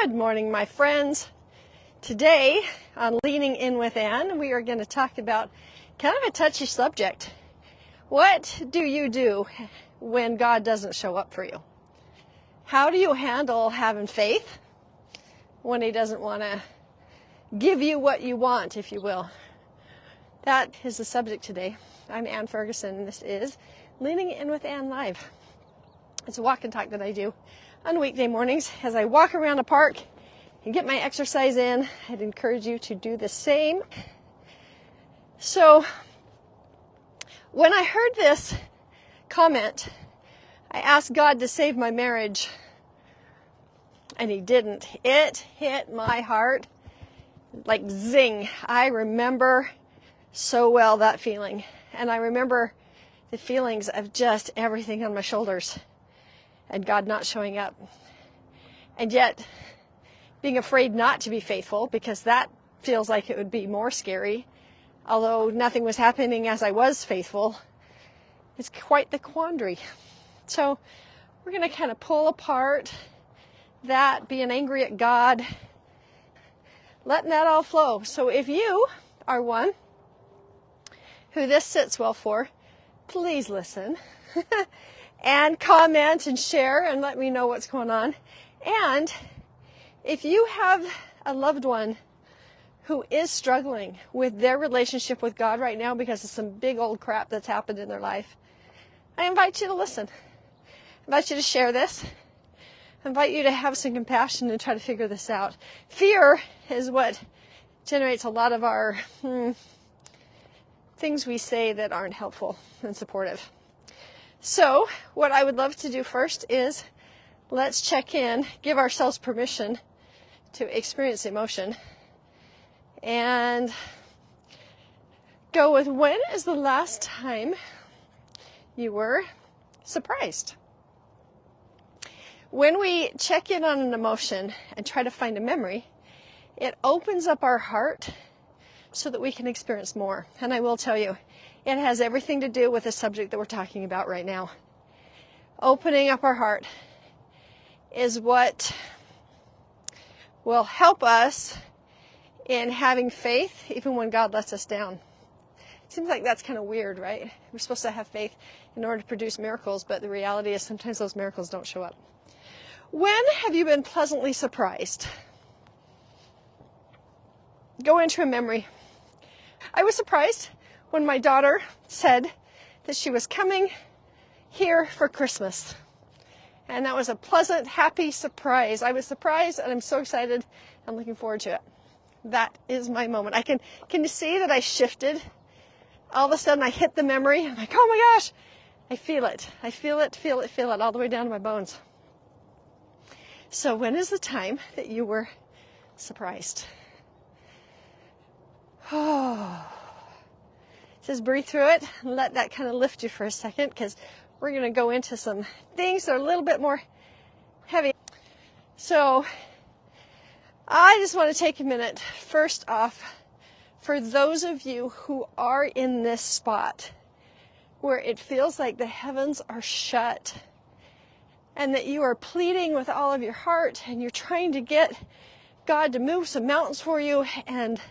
Good morning, my friends. Today, on Leaning In with Ann, we are going to talk about kind of a touchy subject. What do you do when God doesn't show up for you? How do you handle having faith when He doesn't want to give you what you want, if you will? That is the subject today. I'm Ann Ferguson, and this is Leaning In with Ann Live. It's a walk and talk that I do on weekday mornings as I walk around the park and get my exercise in. I'd encourage you to do the same. So, when I heard this comment, I asked God to save my marriage, and He didn't. It hit my heart like zing. I remember so well that feeling, and I remember the feelings of just everything on my shoulders and God not showing up, and yet being afraid not to be faithful, because that feels like it would be more scary, although nothing was happening as I was faithful. It's quite the quandary. So we're going to kind of pull apart that, being angry at God, letting that all flow. So if you are one who this sits well for, please listen and comment and share and let me know what's going on. And if you have a loved one who is struggling with their relationship with God right now because of some big old crap that's happened in their life, I invite you to listen. I invite you to share this. I invite you to have some compassion and try to figure this out. Fear is what generates a lot of our things we say that aren't helpful and supportive. So, what I would love to do first is let's check in, give ourselves permission to experience emotion, and go with, when is the last time you were surprised? When we check in on an emotion and try to find a memory, it opens up our heart so that we can experience more. And I will tell you, it has everything to do with the subject that we're talking about right now. Opening up our heart is what will help us in having faith even when God lets us down. Seems like that's kind of weird, right? We're supposed to have faith in order to produce miracles, but the reality is sometimes those miracles don't show up. When have you been pleasantly surprised? Go into a memory. I was surprised when my daughter said that she was coming here for Christmas. And that was a pleasant, happy surprise. I was surprised, and I'm so excited. I'm looking forward to it. That is my moment. Can you see that I shifted? All of a sudden I hit the memory. I'm like, oh my gosh, I feel it. I feel it all the way down to my bones. So when is the time that you were surprised? Oh. Just breathe through it and let that kind of lift you for a second, because we're going to go into some things that are a little bit more heavy. So I just want to take a minute, first off, for those of you who are in this spot where it feels like the heavens are shut and that you are pleading with all of your heart and you're trying to get God to move some mountains for you and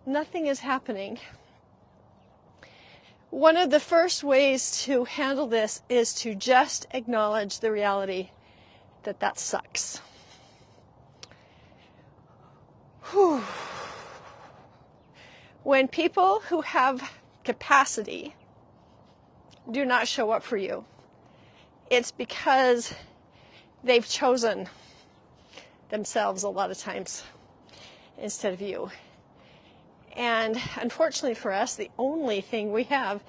nothing is happening. One of the first ways to handle this is to just acknowledge the reality that that sucks. Whew. When people who have capacity do not show up for you, it's because they've chosen themselves a lot of times instead of you. And unfortunately for us, the only thing we have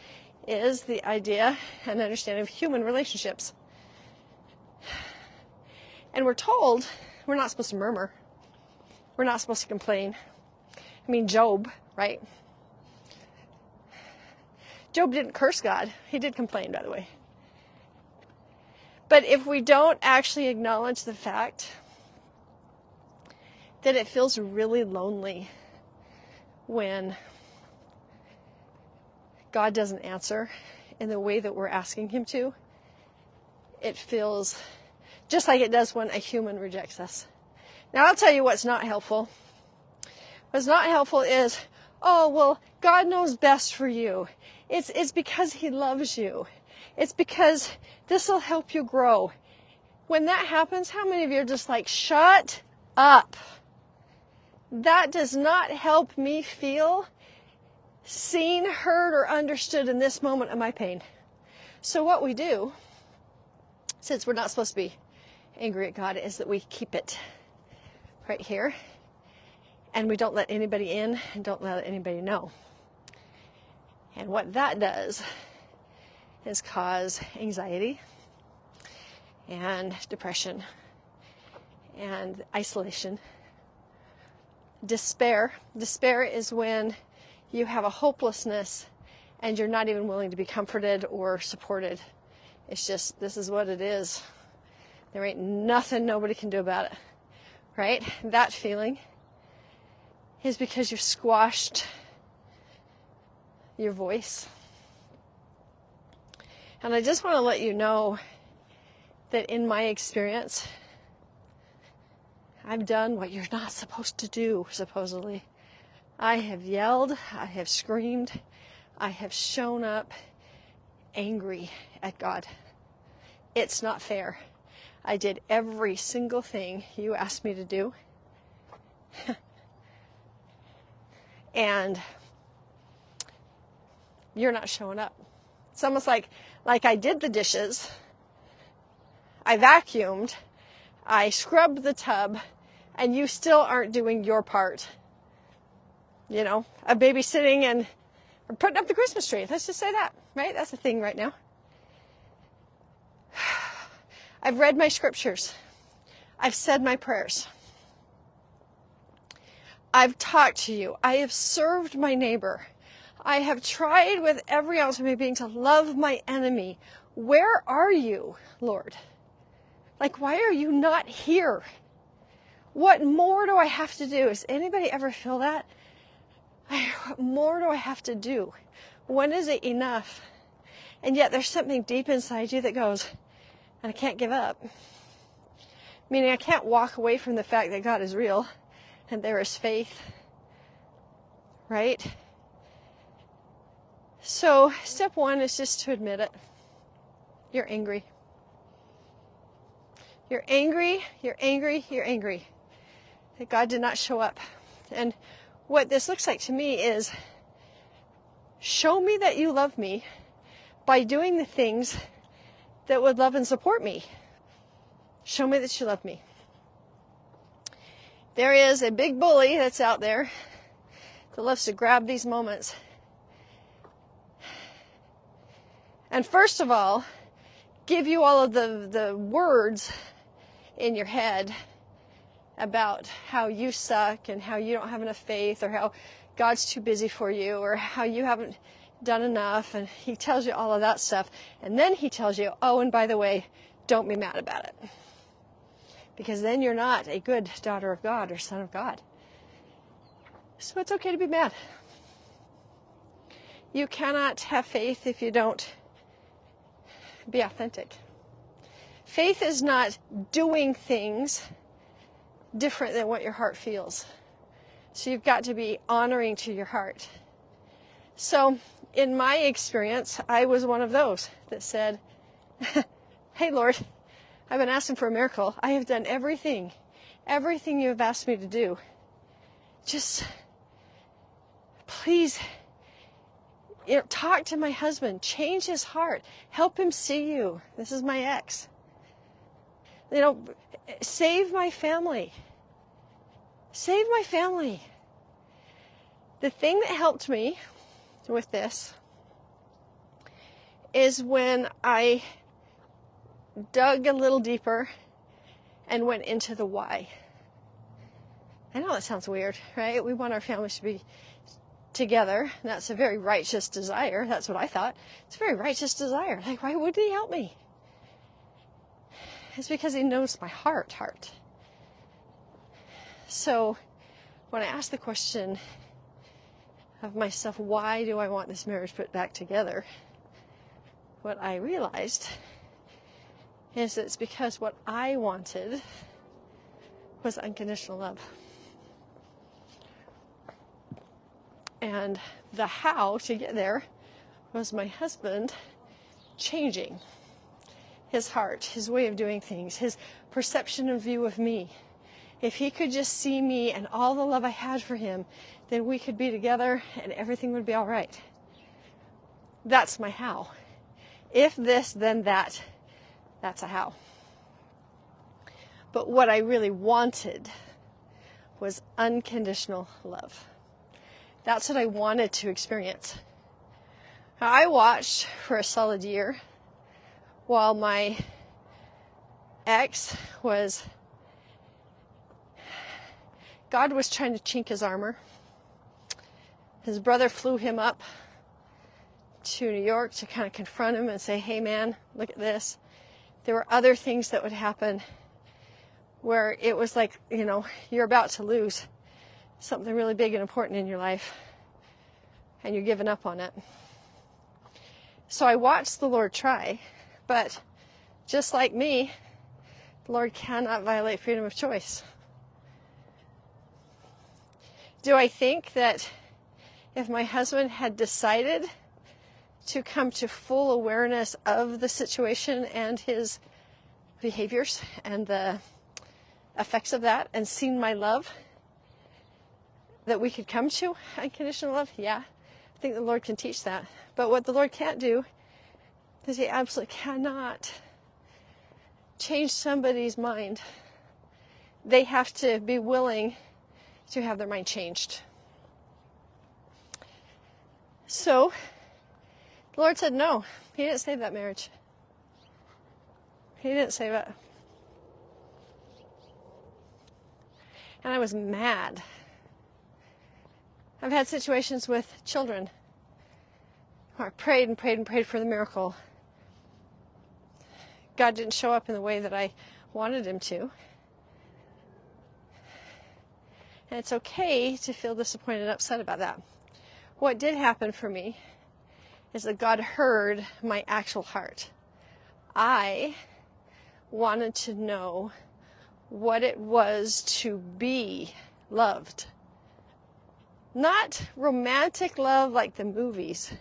is the idea and understanding of human relationships. And we're told we're not supposed to murmur. We're not supposed to complain. I mean, Job, right? Job didn't curse God. He did complain, by the way. But if we don't actually acknowledge the fact that it feels really lonely when God doesn't answer in the way that we're asking Him to, it feels just like it does when a human rejects us. Now, I'll tell you what's not helpful. What's not helpful is, oh, well, God knows best for you. It's because he loves you. It's because this will help you grow. When that happens, how many of you are just like, shut up? That does not help me feel seen, heard, or understood in this moment of my pain. So what we do, since we're not supposed to be angry at God, is that we keep it right here. And we don't let anybody in and don't let anybody know. And what that does is cause anxiety and depression and isolation. Despair. Despair is when you have a hopelessness and you're not even willing to be comforted or supported. It's just, this is what it is. There ain't nothing nobody can do about it. Right? That feeling is because you've squashed your voice. And I just want to let you know that in my experience, I've done what you're not supposed to do, supposedly. I have yelled, I have screamed, I have shown up angry at God. It's not fair. I did every single thing you asked me to do. And you're not showing up. It's almost like I did the dishes, I vacuumed, I scrubbed the tub, and you still aren't doing your part. You know, I'm babysitting and we're putting up the Christmas tree. Let's just say that, right? That's the thing right now. I've read my scriptures. I've said my prayers. I've talked to you. I have served my neighbor. I have tried with every ounce of my being to love my enemy. Where are you, Lord? Like, why are you not here? What more do I have to do? Does anybody ever feel that? What more do I have to do? When is it enough? And yet there's something deep inside you that goes, and I can't give up. Meaning I can't walk away from the fact that God is real and there is faith. Right? So step one is just to admit it. You're angry. You're angry, you're angry, you're angry that God did not show up. And what this looks like to me is, show me that you love me by doing the things that would love and support me. Show me that you love me. There is a big bully that's out there that loves to grab these moments. And first of all, give you all of the words in your head about how you suck and how you don't have enough faith, or how God's too busy for you, or how you haven't done enough. And he tells you all of that stuff. And then he tells you, oh, and by the way, don't be mad about it. Because then you're not a good daughter of God or son of God. So it's okay to be mad. You cannot have faith if you don't be authentic. Faith is not doing things different than what your heart feels. So you've got to be honoring to your heart. So in my experience, I was one of those that said, hey, Lord, I've been asking for a miracle. I have done everything you have asked me to do. Just please, talk to my husband, change his heart, help him see you. This is my ex. Save my family. Save my family. The thing that helped me with this is when I dug a little deeper and went into the why. I know that sounds weird, right? We want our families to be together. That's a very righteous desire. That's what I thought. It's a very righteous desire. Like, why would he help me? It's because he knows my heart. So when I ask the question of myself, why do I want this marriage put back together? What I realized is that it's because what I wanted was unconditional love. And the how to get there was my husband changing his heart, his way of doing things, his perception and view of me. If he could just see me and all the love I had for him, then we could be together and everything would be all right. That's my how. If this, then that. That's a how. But what I really wanted was unconditional love. That's what I wanted to experience. I watched for a solid year while my ex was, God was trying to chink his armor. His brother flew him up to New York to kind of confront him and say, hey man, look at this. There were other things that would happen where it was like, you know, you're about to lose something really big and important in your life and you're giving up on it. So I watched the Lord try, but just like me, the Lord cannot violate freedom of choice. Do I think that if my husband had decided to come to full awareness of the situation and his behaviors and the effects of that and seen my love, that we could come to unconditional love? Yeah, I think the Lord can teach that. But what the Lord can't do is he absolutely cannot change somebody's mind. They have to be willing to have their mind changed. So the Lord said no. He didn't save that marriage. He didn't save it. And I was mad. I've had situations with children where I prayed and prayed and prayed for the miracle. God didn't show up in the way that I wanted him to. And it's okay to feel disappointed and upset about that. What did happen for me is that God heard my actual heart. I wanted to know what it was to be loved. Not romantic love like the movies,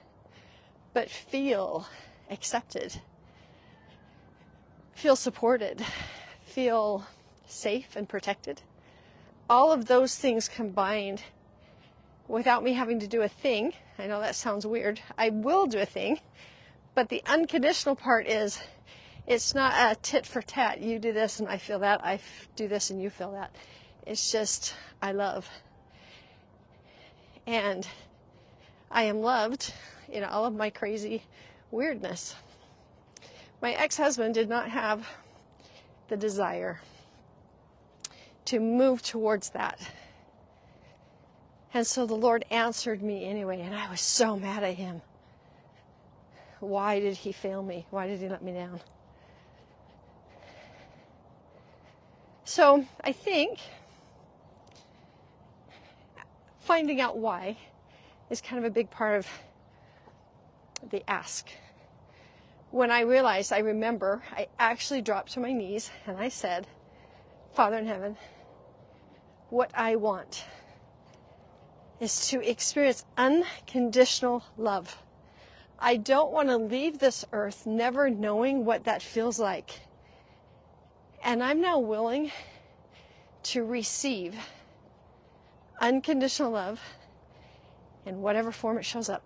but feel accepted, feel supported, feel safe and protected. All of those things combined without me having to do a thing. I know that sounds weird. I will do a thing, but the unconditional part is, it's not a tit for tat. You do this and I feel that. I do this and you feel that. It's just, I love. And I am loved in all of my crazy weirdness. My ex-husband did not have the desire to move towards that. And so the Lord answered me anyway, and I was so mad at him. Why did he fail me? Why did he let me down? So I think finding out why is kind of a big part of the ask. When I realized, I remember, I actually dropped to my knees and I said, Father in heaven, what I want is to experience unconditional love. I don't want to leave this earth never knowing what that feels like. And I'm now willing to receive unconditional love in whatever form it shows up.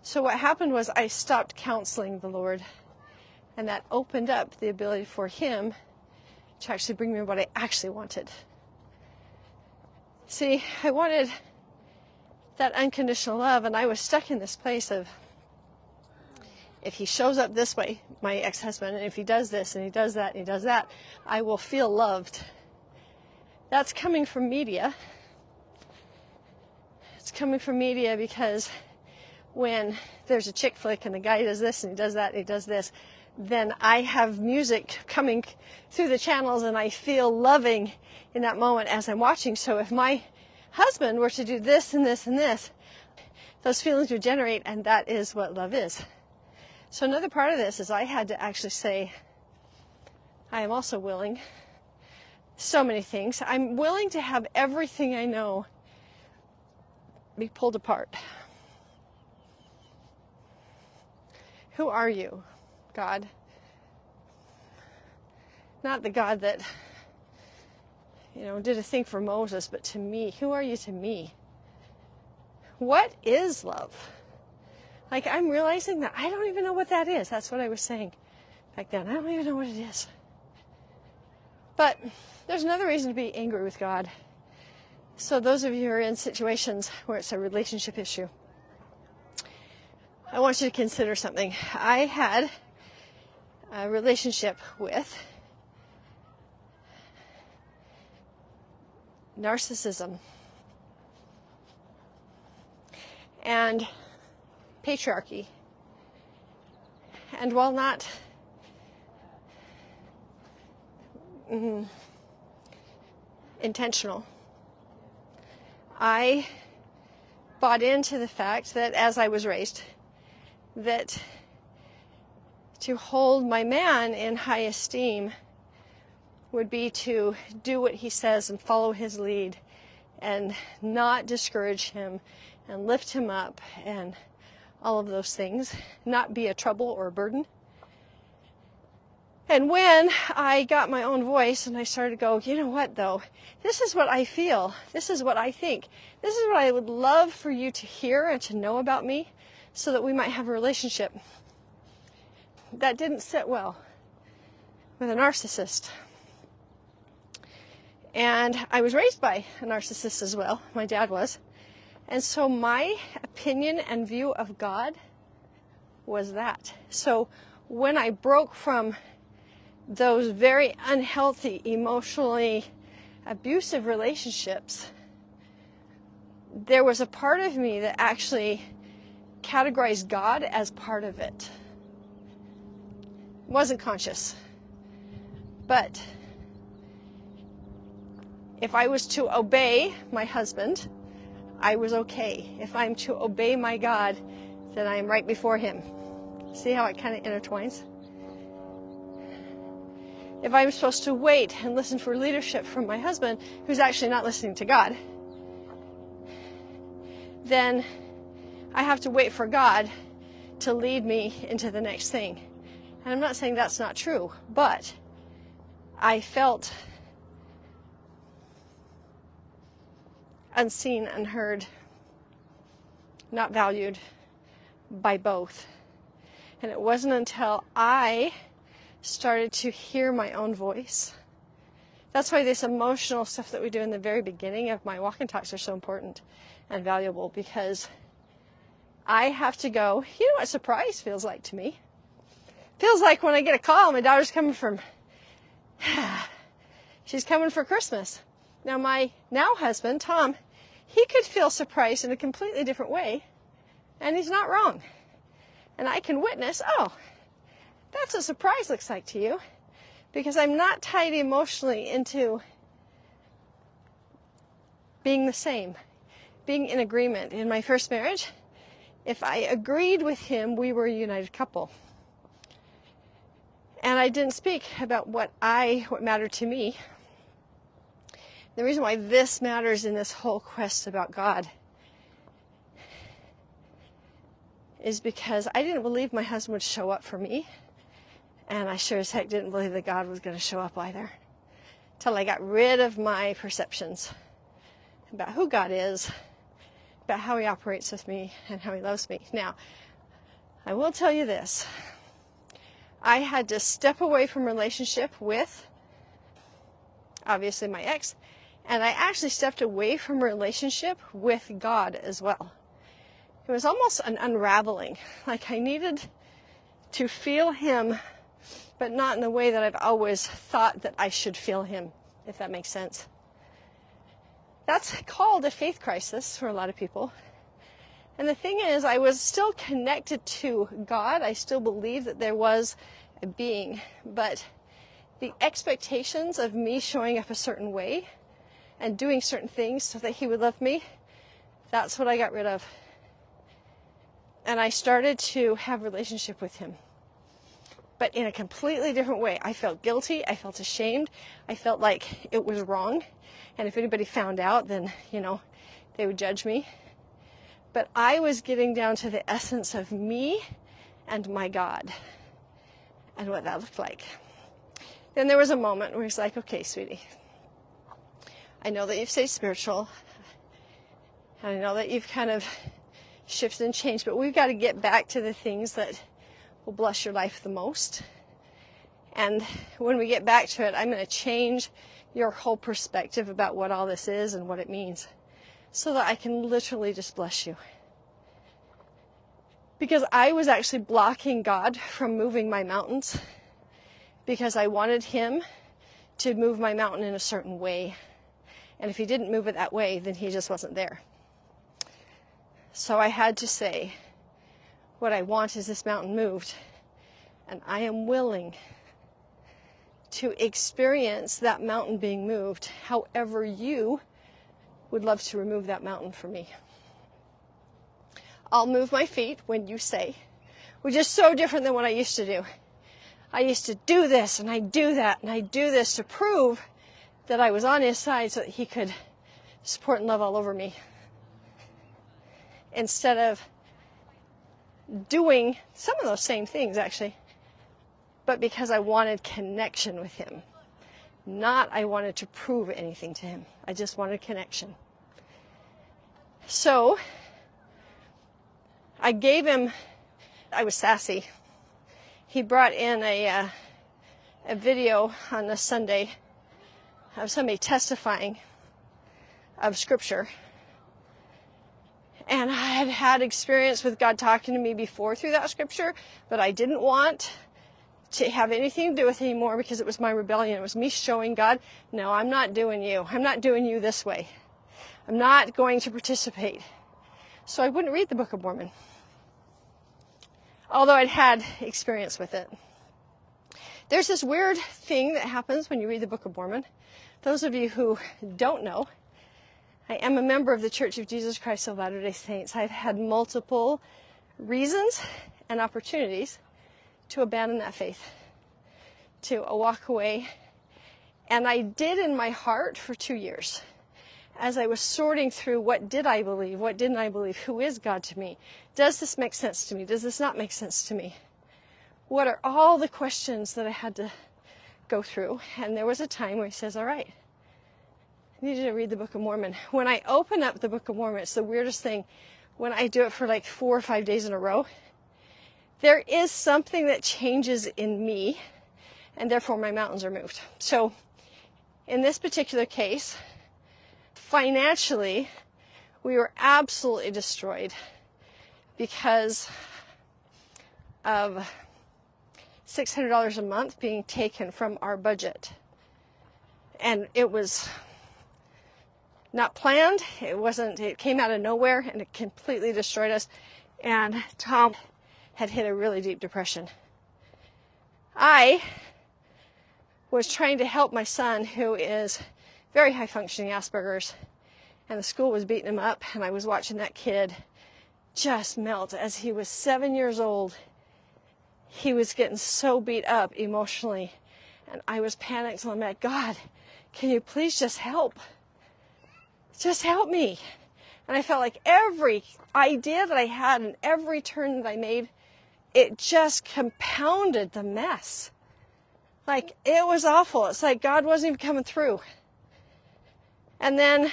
So what happened was I stopped counseling the Lord, and that opened up the ability for him to actually bring me what I actually wanted. See, I wanted that unconditional love, and I was stuck in this place of, if he shows up this way, my ex-husband, and if he does this and he does that and he does that, I will feel loved. That's coming from media. It's coming from media because when there's a chick flick and the guy does this and he does that and he does this, then I have music coming through the channels and I feel loving in that moment as I'm watching. So if my husband were to do this and this and this, those feelings would generate, and that is what love is. So another part of this is I had to actually say, I am also willing so many things. I'm willing to have everything I know be pulled apart. Who are you, God? Not the God that, did a thing for Moses, but to me. Who are you to me? What is love? Like, I'm realizing that I don't even know what that is. That's what I was saying back then. I don't even know what it is. But there's another reason to be angry with God. So those of you who are in situations where it's a relationship issue, I want you to consider something. I had a relationship with narcissism and patriarchy. And while not intentional, I bought into the fact that as I was raised, that to hold my man in high esteem would be to do what he says and follow his lead and not discourage him and lift him up and all of those things, not be a trouble or a burden. And when I got my own voice and I started to go, you know what though, this is what I feel, this is what I think, this is what I would love for you to hear and to know about me so that we might have a relationship. That didn't sit well with a narcissist. And I was raised by a narcissist as well, my dad was. And so my opinion and view of God was that. So when I broke from those very unhealthy, emotionally abusive relationships, there was a part of me that actually categorized God as part of it. Wasn't conscious. But if I was to obey my husband, I was okay. If I'm to obey my God, then I am right before him. See how it kind of intertwines? If I'm supposed to wait and listen for leadership from my husband, who's actually not listening to God, then I have to wait for God to lead me into the next thing. And I'm not saying that's not true, but I felt unseen, unheard, not valued by both. And it wasn't until I started to hear my own voice. That's why this emotional stuff that we do in the very beginning of my walk and talks are so important and valuable, because I have to go, you know what surprise feels like to me? Feels like when I get a call, my daughter's coming she's coming for Christmas. Now my now husband, Tom, he could feel surprised in a completely different way, and he's not wrong. And I can witness, oh, that's what surprise looks like to you, because I'm not tied emotionally into being the same, being in agreement. In my first marriage, if I agreed with him, we were a united couple. And I didn't speak about what mattered to me. The reason why this matters in this whole quest about God is because I didn't believe my husband would show up for me. And I sure as heck didn't believe that God was going to show up either. Till I got rid of my perceptions about who God is, about how he operates with me, and how he loves me. Now, I will tell you this. I had to step away from relationship with, obviously, my ex, and I actually stepped away from relationship with God as well. It was almost an unraveling. Like I needed to feel him, but not in the way that I've always thought that I should feel him, if that makes sense. That's called a faith crisis for a lot of people. And the thing is, I was still connected to God. I still believed that there was a being. But the expectations of me showing up a certain way and doing certain things so that he would love me, that's what I got rid of. And I started to have a relationship with him. but in a completely different way. I felt guilty. I felt ashamed. I felt like it was wrong. And if anybody found out, then, they would judge me. But I was getting down to the essence of me and my God and what that looked like. Then there was a moment where he's like, okay, sweetie, I know that you've stayed spiritual. And I know that you've kind of shifted and changed, but we've got to get back to the things that will bless your life the most. And when we get back to it, I'm going to change your whole perspective about what all this is and what it means, so that I can literally just bless you. Because I was actually blocking God from moving my mountains because I wanted him to move my mountain in a certain way. And if he didn't move it that way, then he just wasn't there. So I had to say, what I want is this mountain moved. And I am willing to experience that mountain being moved however you would love to remove that mountain for me. I'll move my feet when you say, which is so different than what I used to do. I used to do this and I do that and I do this to prove that I was on his side so that he could support and love all over me. Instead of doing some of those same things, actually, but because I wanted connection with him. Not I wanted to prove anything to him. I just wanted connection. So I gave him, I was sassy. He brought in a video on a Sunday of somebody testifying of Scripture. And I had had experience with God talking to me before through that Scripture, but I didn't want to have anything to do with it anymore because it was my rebellion. It was me showing God, no, I'm not doing you. I'm not doing you this way. I'm not going to participate. So I wouldn't read the Book of Mormon, although I'd had experience with it. There's this weird thing that happens when you read the Book of Mormon. Those of you who don't know, I am a member of the Church of Jesus Christ of Latter-day Saints. I've had multiple reasons and opportunities to abandon that faith, to walk away. And I did in my heart for 2 years. As I was sorting through what did I believe, what didn't I believe, who is God to me? Does this make sense to me? Does this not make sense to me? What are all the questions that I had to go through? And there was a time where he says, all right, I need you to read the Book of Mormon. When I open up the Book of Mormon, it's the weirdest thing. When I do it for like 4 or 5 days in a row, there is something that changes in me, and therefore my mountains are moved. So in this particular case, financially, we were absolutely destroyed because of $600 a month being taken from our budget. And it was not planned. It came out of nowhere and it completely destroyed us. And Tom had hit a really deep depression. I was trying to help my son, who is very high functioning Asperger's, and the school was beating him up, and I was watching that kid just melt. As he was 7 years old, he was getting so beat up emotionally, and I was panicked, and I'm like, God, can you please just help? Just help me. And I felt like every idea that I had and every turn that I made, it just compounded the mess. Like, it was awful. It's like God wasn't even coming through. And then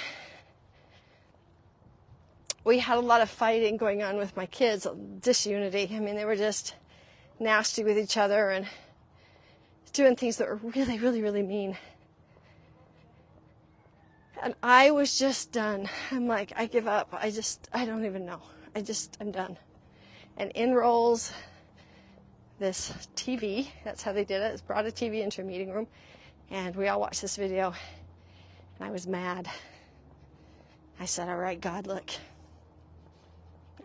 we had a lot of fighting going on with my kids, disunity. I mean, they were just nasty with each other and doing things that were really, really, really mean. And I was just done. I'm like, I give up. I don't even know. I'm done. And in rolls this TV. That's how they did it. It brought a TV into a meeting room, and we all watched this video, and I was mad. I said, all right, God, look.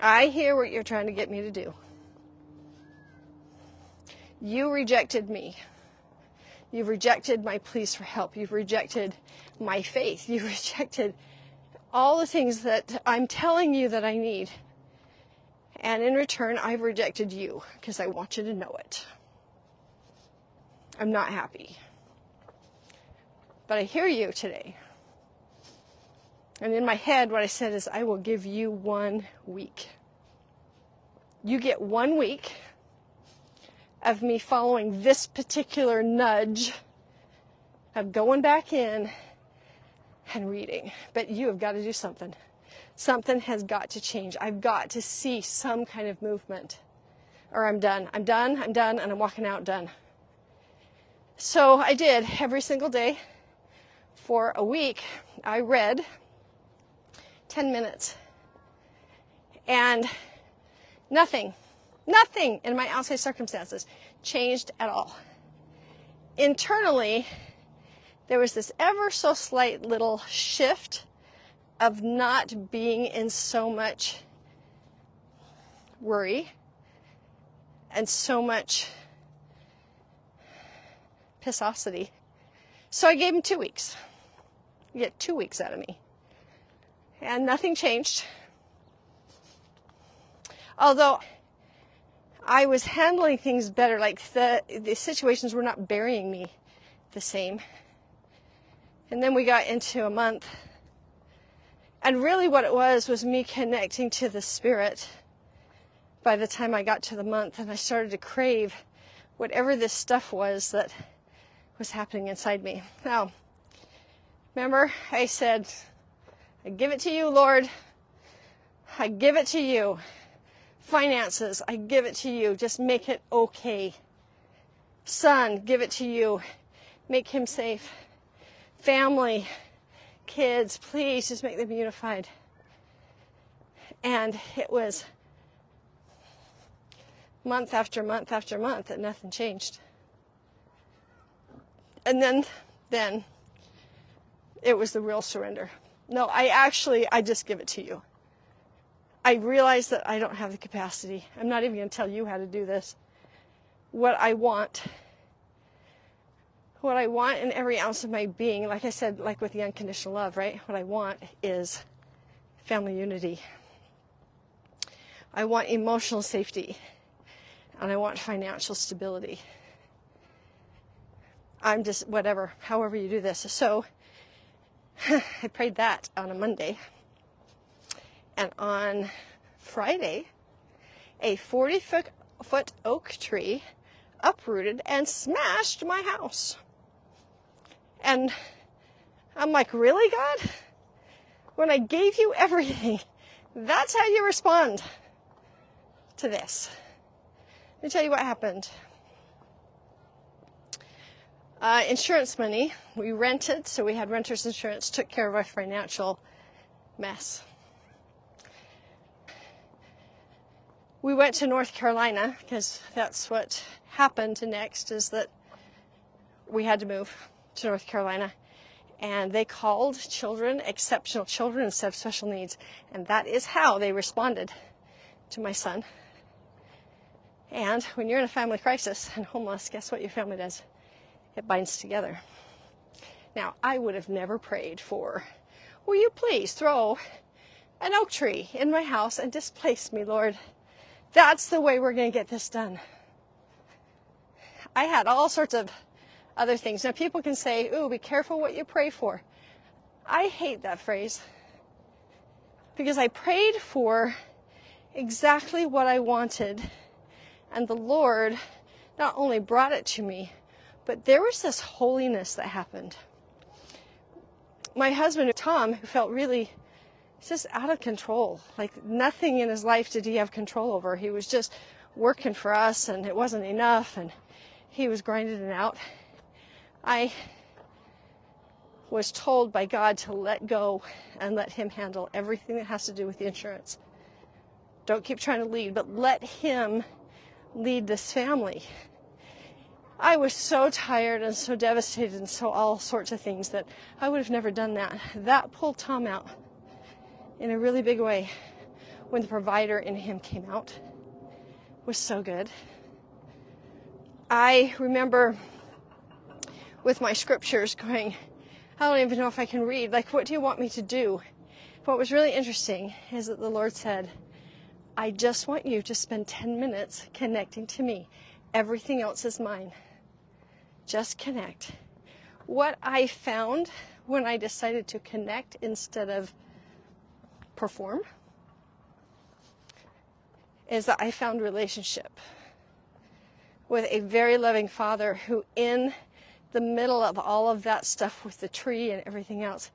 I hear what you're trying to get me to do. You rejected me. You've rejected my pleas for help. You've rejected my faith. You've rejected all the things that I'm telling you that I need. And in return, I've rejected you because I want you to know it. I'm not happy. But I hear you today. And in my head, what I said is, I will give you 1 week. You get 1 week of me following this particular nudge of going back in and reading. But you have got to do something. Something has got to change. I've got to see some kind of movement. Or I'm done. I'm done, and I'm walking out done. So I did every single day for a week. I read 10 minutes. And nothing in my outside circumstances changed at all. Internally, there was this ever so slight little shift of not being in so much worry and so much pissosity. So I gave him 2 weeks. You get 2 weeks out of me. And nothing changed. Although I was handling things better, like the situations were not burying me the same. And then we got into a month. And really what it was me connecting to the Spirit by the time I got to the month. And I started to crave whatever this stuff was that was happening inside me. Now, remember I said, I give it to you, Lord. I give it to you. Finances, I give it to you. Just make it okay. Son, give it to you. Make him safe. Family, kids, please just make them unified. And it was month after month after month and nothing changed. And then it was the real surrender. No, I just give it to you. I realize that I don't have the capacity. I'm not even going to tell you how to do this. What I want in every ounce of my being, like I said, like with the unconditional love, right? What I want is family unity. I want emotional safety. And I want financial stability. I'm just, whatever, however you do this. So, I prayed that on a Monday. And on Friday, a 40-foot oak tree uprooted and smashed my house. And I'm like, really, God? When I gave you everything, that's how you respond to this. Let me tell you what happened. Insurance money, we rented, so we had renter's insurance, took care of our financial mess. We went to North Carolina because that's what happened next, is that we had to move to North Carolina. And they called children exceptional children instead of special needs. And that is how they responded to my son. And when you're in a family crisis and homeless, guess what your family does? It binds together. Now, I would have never prayed for, will you please throw an oak tree in my house and displace me, Lord? That's the way we're going to get this done. I had all sorts of other things. Now, people can say, ooh, be careful what you pray for. I hate that phrase. Because I prayed for exactly what I wanted. And the Lord not only brought it to me, but there was this holiness that happened. My husband, Tom, who felt really just out of control. Like nothing in his life did he have control over. He was just working for us and it wasn't enough and he was grinding it out. I was told by God to let go and let him handle everything that has to do with the insurance. Don't keep trying to lead, but let him lead this family. I was so tired and so devastated and so all sorts of things that I would have never done that. That pulled Tom out in a really big way when the provider in him came out. It was so good. I remember with my scriptures going, I don't even know if I can read. Like, what do you want me to do? What was really interesting is that the Lord said, I just want you to spend 10 minutes connecting to me. Everything else is mine. Just connect. What I found when I decided to connect instead of perform is that I found relationship with a very loving Father who, in the middle of all of that stuff with the tree and everything else,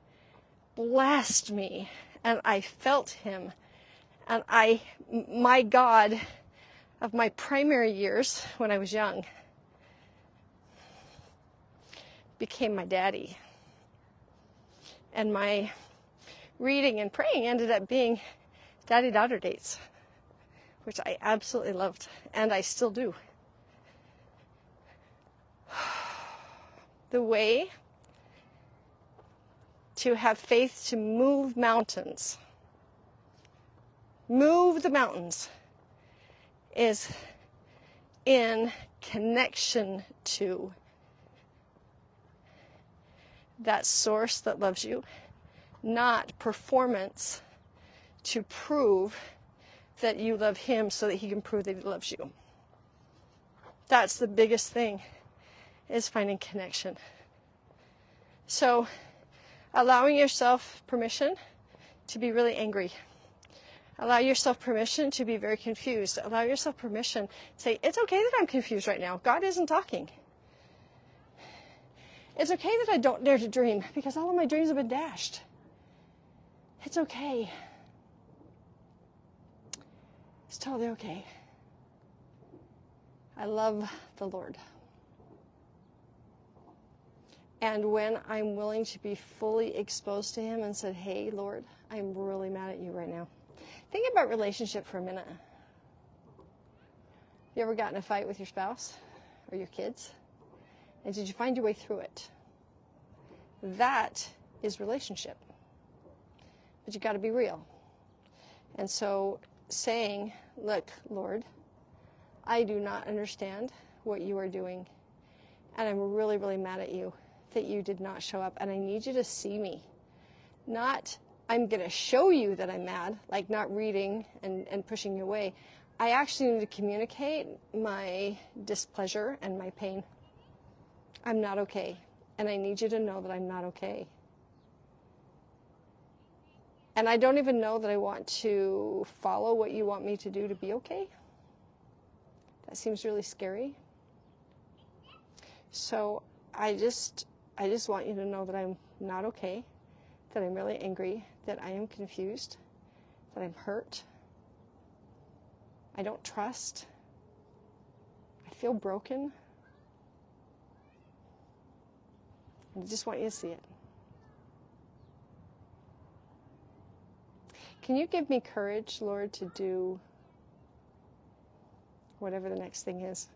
blessed me, and I felt him. And my God of my primary years when I was young became my daddy. And my reading and praying ended up being daddy-daughter dates, which I absolutely loved, and I still do. The way to have faith to move mountains, move the mountains, is in connection to that source that loves you, not performance to prove that you love him so that he can prove that he loves you. That's the biggest thing, is finding connection. So allowing yourself permission to be really angry. Allow yourself permission to be very confused. Allow yourself permission. Say, it's okay that I'm confused right now. God isn't talking. It's okay that I don't dare to dream because all of my dreams have been dashed. It's okay. It's totally okay. I love the Lord. And when I'm willing to be fully exposed to him and said, hey, Lord, I'm really mad at you right now. Think about relationship for a minute. You ever gotten in a fight with your spouse or your kids? And did you find your way through it? That is relationship. But you got to be real. And so saying, look, Lord, I do not understand what you are doing. And I'm really, really mad at you that you did not show up. And I need you to see me. Not, I'm going to show you that I'm mad, like not reading and pushing you away. I actually need to communicate my displeasure and my pain. I'm not okay. And I need you to know that I'm not okay. And I don't even know that I want to follow what you want me to do to be okay. That seems really scary. So I just want you to know that I'm not okay, that I'm really angry, that I am confused, that I'm hurt. I don't trust. I feel broken. I just want you to see it. Can you give me courage, Lord, to do whatever the next thing is?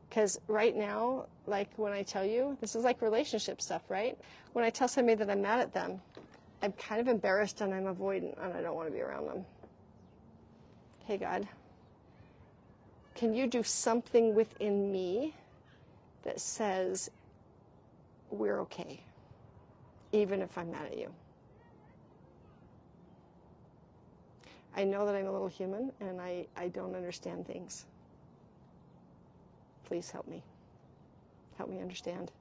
Because right now, like when I tell you, this is like relationship stuff, right? When I tell somebody that I'm mad at them, I'm kind of embarrassed and I'm avoidant and I don't want to be around them. Hey, God, can you do something within me that says we're okay, even if I'm mad at you? I know that I'm a little human and I don't understand things. Please help me. Help me understand.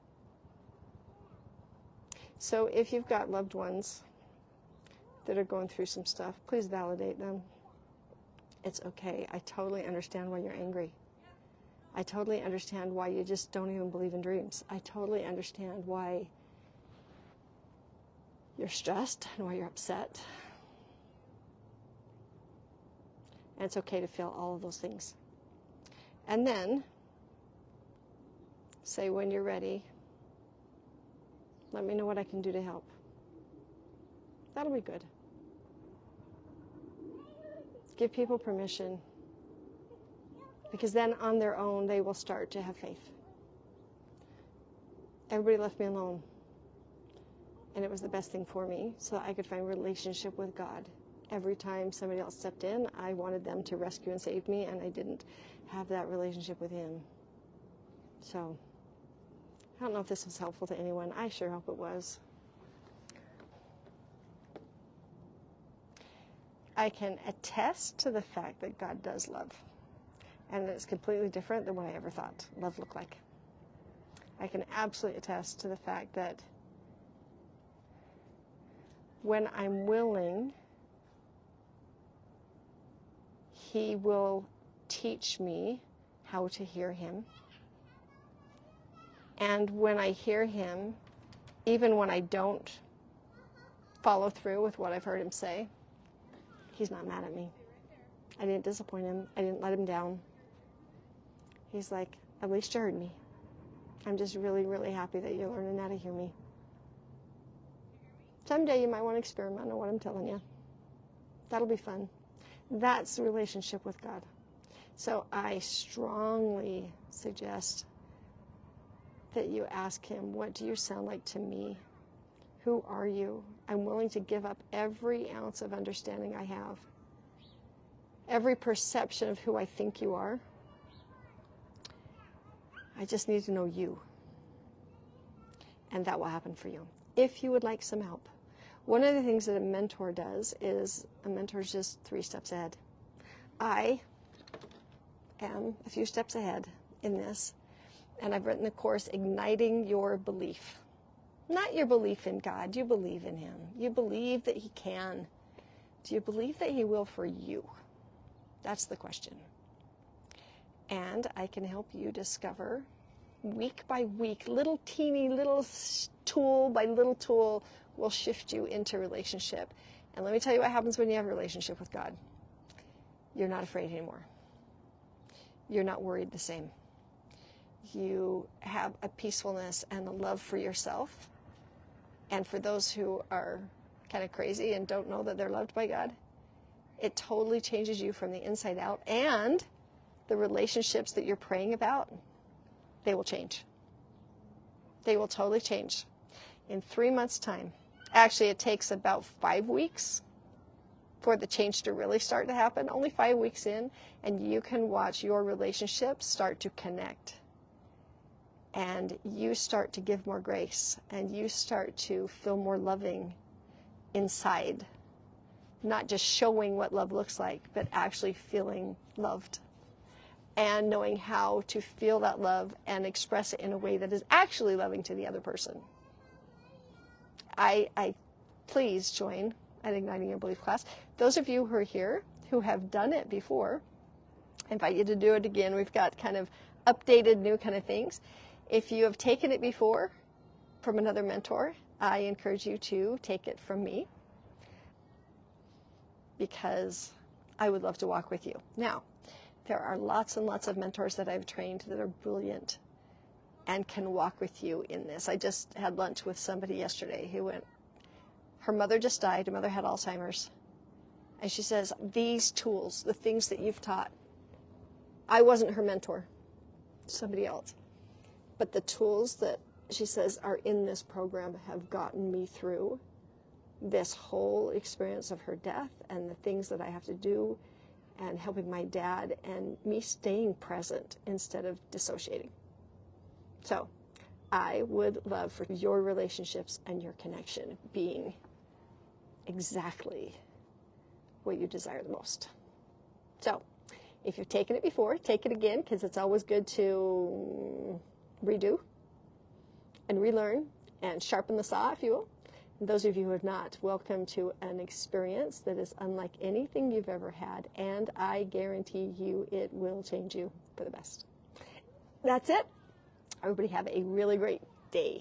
So if you've got loved ones that are going through some stuff, please validate them. It's okay. I totally understand why you're angry. I totally understand why you just don't even believe in dreams. I totally understand why you're stressed and why you're upset. And it's okay to feel all of those things. And then say, when you're ready, let me know what I can do to help. That'll be good. Give people permission, because then on their own they will start to have faith. Everybody left me alone, and it was the best thing for me, so that I could find relationship with God. Every time somebody else stepped in, I wanted them to rescue and save me, and I didn't have that relationship with him. So I don't know if this was helpful to anyone. I sure hope it was. I can attest to the fact that God does love, and that it's completely different than what I ever thought love looked like. I can absolutely attest to the fact that when I'm willing, He will teach me how to hear Him. And when I hear Him, even when I don't follow through with what I've heard Him say, He's not mad at me. I didn't disappoint Him. I didn't let Him down. He's like, at least you heard me. I'm just really, really happy that you're learning how to hear me. Someday you might want to experiment on what I'm telling you. That'll be fun. That's the relationship with God. So I strongly suggest that you ask Him, what do you sound like to me? Who are you? I'm willing to give up every ounce of understanding I have, every perception of who I think you are. I just need to know you. And that will happen for you. If you would like some help. One of the things that a mentor does is a mentor is just 3 steps ahead. I am a few steps ahead in this, and I've written the course, Igniting Your Belief. Not your belief in God. You believe in Him. You believe that He can. Do you believe that He will for you? That's the question. And I can help you discover week by week, little teeny little tool by little tool will shift you into relationship. And let me tell you what happens when you have a relationship with God. You're not afraid anymore. You're not worried the same. You have a peacefulness and a love for yourself. And for those who are kind of crazy and don't know that they're loved by God, it totally changes you from the inside out. And the relationships that you're praying about, they will change. They will totally change. In 3 months' time, actually it takes about 5 weeks for the change to really start to happen, only 5 weeks in, and you can watch your relationships start to connect. And you start to give more grace, and you start to feel more loving inside. Not just showing what love looks like, but actually feeling loved. And knowing how to feel that love and express it in a way that is actually loving to the other person. I please join an Igniting Your Belief class. Those of you who are here who have done it before, I invite you to do it again. We've got kind of updated new kind of things. If you have taken it before from another mentor, I encourage you to take it from me, because I would love to walk with you. Now, there are lots and lots of mentors that I've trained that are brilliant and can walk with you in this. I just had lunch with somebody yesterday who went, her mother just died, her mother had Alzheimer's, and she says, these tools, the things that you've taught, I wasn't her mentor, somebody else, but the tools that she says are in this program have gotten me through this whole experience of her death and the things that I have to do and helping my dad and me staying present instead of dissociating. So I would love for your relationships and your connection being exactly what you desire the most. So if you've taken it before, take it again, because it's always good to redo and relearn and sharpen the saw, if you will. And those of you who have not, welcome to an experience that is unlike anything you've ever had, and I guarantee you it will change you for the best. That's it. Everybody have a really great day.